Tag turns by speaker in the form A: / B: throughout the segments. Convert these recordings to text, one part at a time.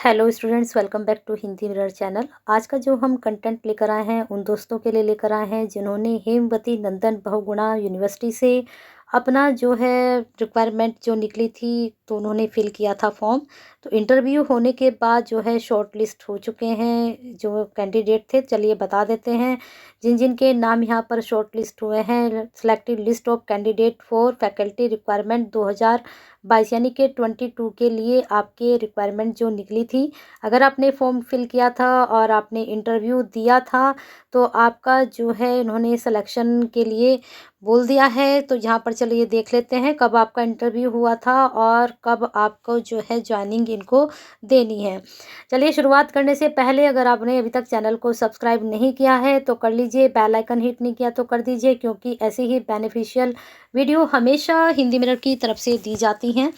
A: Hello students, welcome back to Hindi Mirror channel. आज का जो हम कंटेंट लेकर आए हैं उन दोस्तों के लिए लेकर आए हैं जिन्होंने हेमवती नंदन बहुगुणा यूनिवर्सिटी से अपना जो है रिक्वायरमेंट जो निकली थी तो उन्होंने फिल किया था फॉर्म। तो इंटरव्यू होने के बाद जो है शॉर्ट लिस्ट हो चुके हैं जो कैंडिडेट थे। चलिए बता देते हैं जिन जिन के नाम यहाँ पर शॉर्ट लिस्ट हुए हैं। Selected list of candidate for faculty requirement 2022 यानी कि 22 के लिए आपके रिक्वायरमेंट जो निकली थी। अगर आपने फॉर्म फिल किया था और आपने इंटरव्यू दिया था तो आपका जो है इन्होंने सिलेक्शन के लिए बोल दिया है। तो यहाँ पर चलिए देख लेते हैं कब आपका इंटरव्यू हुआ था और कब आपको जो है ज्वाइनिंग इनको देनी है। चलिए शुरुआत करने से पहले अगर आपने अभी तक चैनल को सब्सक्राइब नहीं किया है तो कर लीजिए, बेल आइकन हिट नहीं किया तो कर दीजिए, क्योंकि ऐसे ही बेनिफिशियल वीडियो हमेशा हिंदी मिरर की तरफ से दी जाती हैं।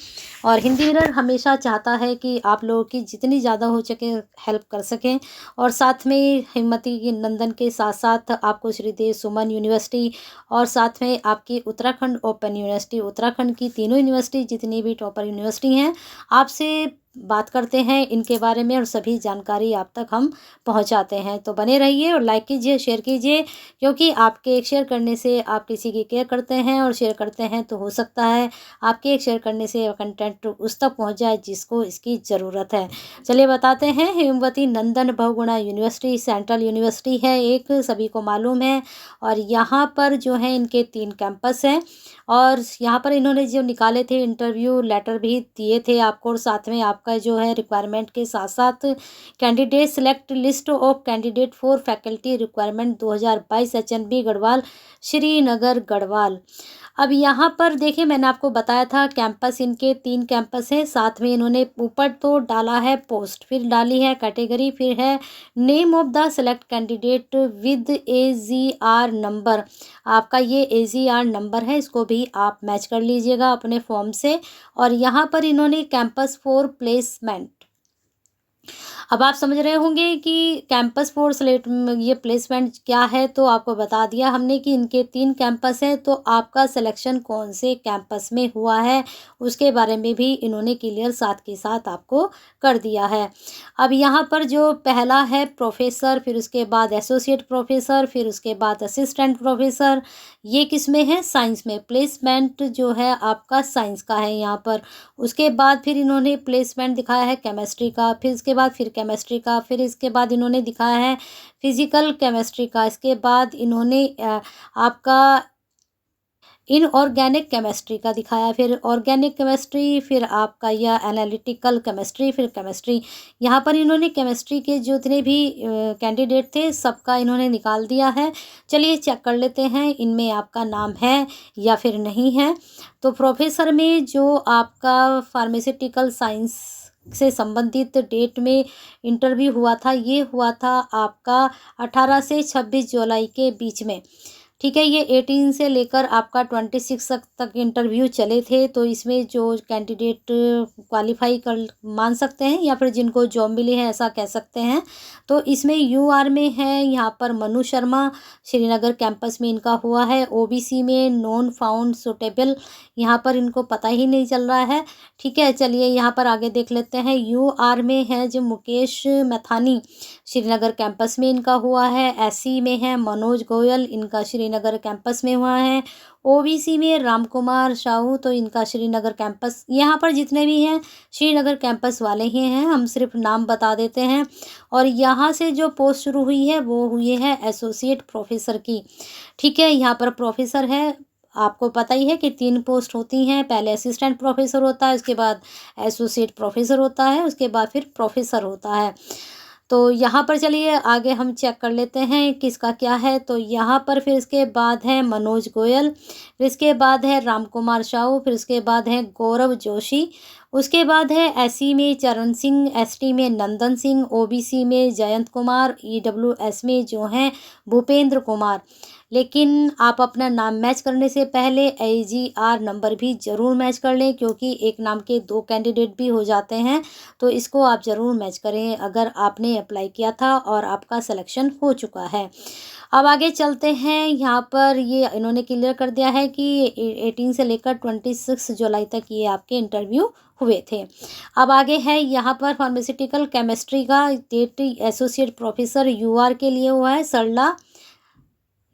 A: और हिंदी मिरर हमेशा चाहता है कि आप लोगों की जितनी ज़्यादा हो सके हेल्प कर सकें। और साथ में हेमवती नंदन के साथ साथ आपको श्रीदेव सुमन यूनिवर्सिटी और साथ में आपकी उत्तराखंड ओपन यूनिवर्सिटी, उत्तराखंड की तीनों यूनिवर्सिटी जितनी भी टॉपर यूनिवर्सिटी हैं आपसे बात करते हैं इनके बारे में और सभी जानकारी आप तक हम पहुंचाते हैं। तो बने रहिए और लाइक कीजिए, शेयर कीजिए, क्योंकि आपके एक शेयर करने से आप किसी की केयर करते हैं और शेयर करते हैं तो हो सकता है आपके एक शेयर करने से कंटेंट उस तक पहुंच जाए जिसको इसकी ज़रूरत है। चलिए बताते हैं। Hemvati Nandan Bahuguna university central university है एक, सभी को मालूम है। और यहाँ पर जो है इनके 3 कैंपस हैं और यहाँ पर इन्होंने जो निकाले थे इंटरव्यू लेटर भी दिए थे आपको, और साथ में आपका जो है रिक्वायरमेंट के साथ साथ candidate select list of candidate for faculty requirement 2022 HNB Garhwal, Srinagar Garhwal. अब यहाँ पर देखिए मैंने आपको बताया था कैंपस इनके 3 कैंपस हैं। साथ में इन्होंने ऊपर तो डाला है पोस्ट, फिर डाली है कैटेगरी, फिर है name of the select candidate with AGR number. आपका ये AGR नंबर है, इसको भी आप मैच कर लीजिएगा अपने फॉर्म से। और यहाँ पर इन्होंने कैंपस फॉर प्लेसमेंट, अब आप समझ रहे होंगे कि कैंपस फॉर सिलेक्ट ये प्लेसमेंट क्या है। तो आपको बता दिया हमने कि इनके 3 कैंपस हैं, तो आपका सिलेक्शन कौन से कैंपस में हुआ है उसके बारे में भी इन्होंने क्लियर साथ के साथ आपको कर दिया है। अब यहाँ पर जो पहला है प्रोफेसर, फिर उसके बाद एसोसिएट प्रोफेसर, फिर उसके बाद असिस्टेंट प्रोफेसर, ये किस में है? साइंस में। प्लेसमेंट जो है आपका साइंस का है यहाँ पर। उसके बाद फिर इन्होंने प्लेसमेंट दिखाया है केमिस्ट्री का, फिर इसके बाद फिर केमिस्ट्री का, फिर इसके बाद इन्होंने दिखाया है फिजिकल केमिस्ट्री का, इसके बाद इन्होंने आपका इनऑर्गेनिक केमिस्ट्री का दिखाया, फिर ऑर्गेनिक केमिस्ट्री, फिर आपका यह एनालिटिकल केमिस्ट्री, फिर केमिस्ट्री। यहाँ पर इन्होंने केमिस्ट्री के जितने भी कैंडिडेट थे सबका इन्होंने निकाल दिया है। चलिए चेक कर लेते हैं इनमें आपका नाम है या फिर नहीं है। तो प्रोफेसर में जो आपका फार्मास्यूटिकल साइंस से संबंधित डेट में इंटरव्यू हुआ था, ये हुआ था आपका 18 से 26 जुलाई के बीच में। ठीक है, ये 18 से लेकर आपका 26 तक इंटरव्यू चले थे। तो इसमें जो कैंडिडेट क्वालिफाई कर मान सकते हैं या फिर जिनको जॉब मिली है ऐसा कह सकते हैं, तो इसमें UR में है यहाँ पर मनु शर्मा, श्रीनगर कैंपस में इनका हुआ है। OBC में नॉन फाउंड सुटेबल, यहाँ पर इनको पता ही नहीं चल रहा है। ठीक है, चलिए यहाँ पर आगे देख लेते हैं। UR में है जो मुकेश मैथानी, श्रीनगर कैंपस में इनका हुआ है। SC में है मनोज गोयल, इनका श्रीनगर कैंपस में हुआ है। OBC में रामकुमार साहू, तो इनका श्रीनगर कैंपस, यहाँ पर जितने भी हैं श्रीनगर कैंपस वाले ही हैं, हम सिर्फ नाम बता देते हैं। और यहाँ से जो पोस्ट शुरू हुई है वो हुई है एसोसिएट प्रोफेसर की। ठीक है, यहाँ पर प्रोफेसर है, आपको पता ही है कि 3 पोस्ट होती हैं। पहले असिस्टेंट प्रोफेसर होता है, उसके बाद एसोसिएट प्रोफेसर होता है, उसके बाद फिर प्रोफेसर होता है। तो यहाँ पर चलिए आगे हम चेक कर लेते हैं किसका क्या है। तो यहाँ पर फिर इसके बाद है मनोज गोयल, फिर इसके बाद है रामकुमार साहू, फिर इसके बाद है गौरव जोशी, उसके बाद है SC में चरण सिंह, ST में नंदन सिंह, OBC में जयंत कुमार, EWS में जो हैं भूपेंद्र कुमार। लेकिन आप अपना नाम मैच करने से पहले AGR नंबर भी ज़रूर मैच कर लें, क्योंकि एक नाम के 2 कैंडिडेट भी हो जाते हैं। तो इसको आप ज़रूर मैच करें अगर आपने अप्लाई किया था और आपका सिलेक्शन हो चुका है। अब आगे चलते हैं। यहाँ पर ये इन्होंने क्लियर कर दिया है कि 18 से लेकर 26 जुलाई तक ये आपके इंटरव्यू हुए थे। अब आगे है यहाँ पर फार्मास्यूटिकल केमिस्ट्री का डेट एसोसिएट प्रोफेसर यूआर के लिए हुआ है सरला,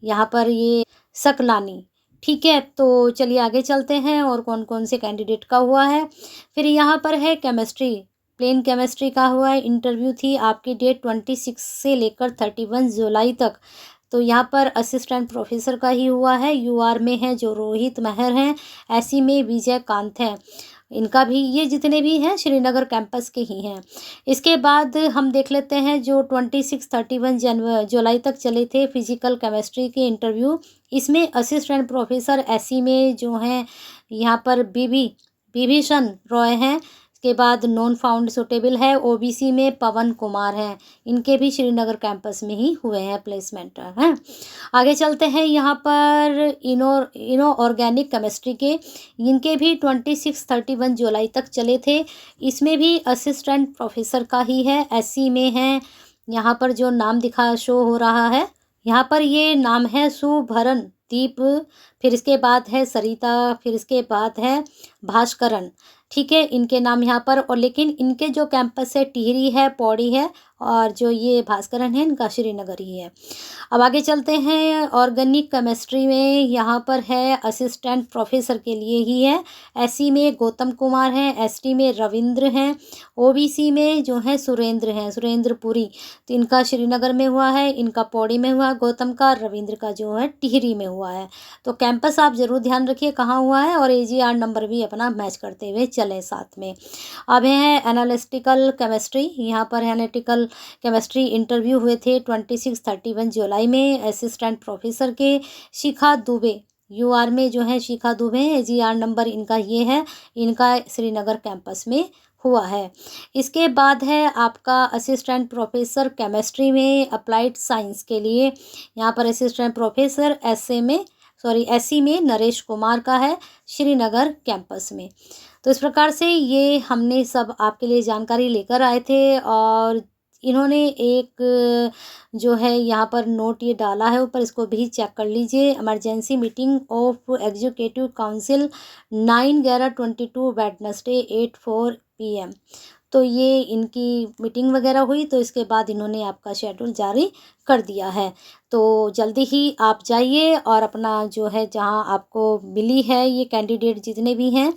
A: यहाँ पर ये सकलानी। ठीक है, तो चलिए आगे चलते हैं और कौन कौन से कैंडिडेट का हुआ है। फिर यहाँ पर है केमिस्ट्री, प्लेन केमिस्ट्री का हुआ है। इंटरव्यू थी आपकी डेट 26 से लेकर 31 जुलाई तक। तो यहाँ पर असिस्टेंट प्रोफेसर का ही हुआ है। यूआर में है जो रोहित महर हैं, एससी में विजय कांत हैं। इनका भी, ये जितने भी हैं श्रीनगर कैंपस के ही हैं। इसके बाद हम देख लेते हैं जो 26-31 जुलाई तक चले थे फिजिकल केमिस्ट्री के इंटरव्यू। इसमें असिस्टेंट प्रोफेसर एससी में जो हैं यहाँ पर विभीषण रॉय हैं। इसके बाद नॉन फाउंड सुटेबल है, ओबीसी में पवन कुमार हैं। इनके भी श्रीनगर कैंपस में ही हुए हैं प्लेसमेंट हैं। आगे चलते हैं यहाँ पर इनो ऑर्गेनिक केमिस्ट्री के, इनके भी 26-31 जुलाई तक चले थे। इसमें भी असिस्टेंट प्रोफेसर का ही है, एससी में है। यहाँ पर जो नाम दिखा शो हो रहा है, यहाँ पर ये नाम है सुभरन दीप, फिर इसके बाद है सरिता, फिर इसके बाद है भास्करन। ठीक है, इनके नाम यहाँ पर, और लेकिन इनके जो कैंपस है टिहरी है, पौड़ी है, और जो ये भास्करन है इनका श्रीनगर ही है। अब आगे चलते हैं ऑर्गेनिक केमिस्ट्री में, यहाँ पर है असिस्टेंट प्रोफेसर के लिए ही है। एससी में गौतम कुमार हैं, एसटी में रविंद्र हैं, ओबीसी में जो है सुरेंद्र हैं, सुरेंद्र पुरी। तो इनका श्रीनगर में हुआ है, इनका पौड़ी में हुआ है गौतम का, रविंद्र का जो है टिहरी में हुआ है। तो कैंपस आप ज़रूर ध्यान रखिए कहाँ हुआ है, और एजीआर नंबर भी अपना मैच करते हुए चलें साथ में। अब है एनालिटिकल केमिस्ट्री, यहाँ पर एनालिटिकल केमिस्ट्री इंटरव्यू हुए थे 26-31 जुलाई में असिस्टेंट प्रोफेसर के। शिखा दुबे यूआर में जो है शिखा दुबे, एजीआर नंबर इनका ये है, इनका श्रीनगर कैंपस में हुआ है। इसके बाद है आपका असिस्टेंट प्रोफेसर केमिस्ट्री में अप्लाइड साइंस के लिए, यहाँ पर असिस्टेंट प्रोफेसर एससी में नरेश कुमार का है, श्रीनगर कैंपस में। तो इस प्रकार से ये हमने सब आपके लिए जानकारी लेकर आए थे, और इन्होंने एक जो है यहाँ पर नोट ये डाला है ऊपर, इसको भी चेक कर लीजिए। Emergency meeting of executive council 9/11/22 Wednesday 8:04 PM। तो ये इनकी मीटिंग वगैरह हुई, तो इसके बाद इन्होंने आपका शेड्यूल जारी कर दिया है। तो जल्दी ही आप जाइए और अपना जो है जहाँ आपको मिली है ये कैंडिडेट जितने भी हैं,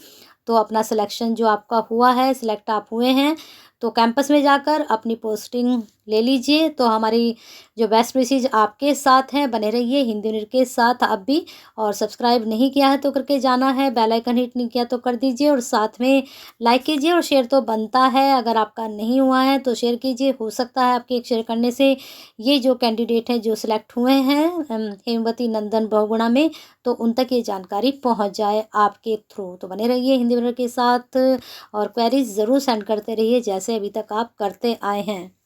A: तो अपना सिलेक्शन जो आपका हुआ है, सिलेक्ट आप हुए हैं, तो कैंपस में जाकर अपनी पोस्टिंग ले लीजिए। तो हमारी जो बेस्ट विशेज आपके साथ हैं, बने रहिए हिंदी न्यूज़ के साथ आप भी। और सब्सक्राइब नहीं किया है तो करके जाना है, बेल आइकन हिट नहीं किया तो कर दीजिए, और साथ में लाइक कीजिए, और शेयर तो बनता है, अगर आपका नहीं हुआ है तो शेयर कीजिए। हो सकता है आपके एक शेयर करने से ये जो कैंडिडेट हैं जो सिलेक्ट हुए हैं हेमवती नंदन बहुगुणा में, तो उन तक ये जानकारी पहुंच जाए आपके थ्रू। तो बने रहिए हिंदी न्यूज़ के साथ, और क्वेरीज ज़रूर सेंड करते रहिए जैसे अभी तक आप करते आए हैं।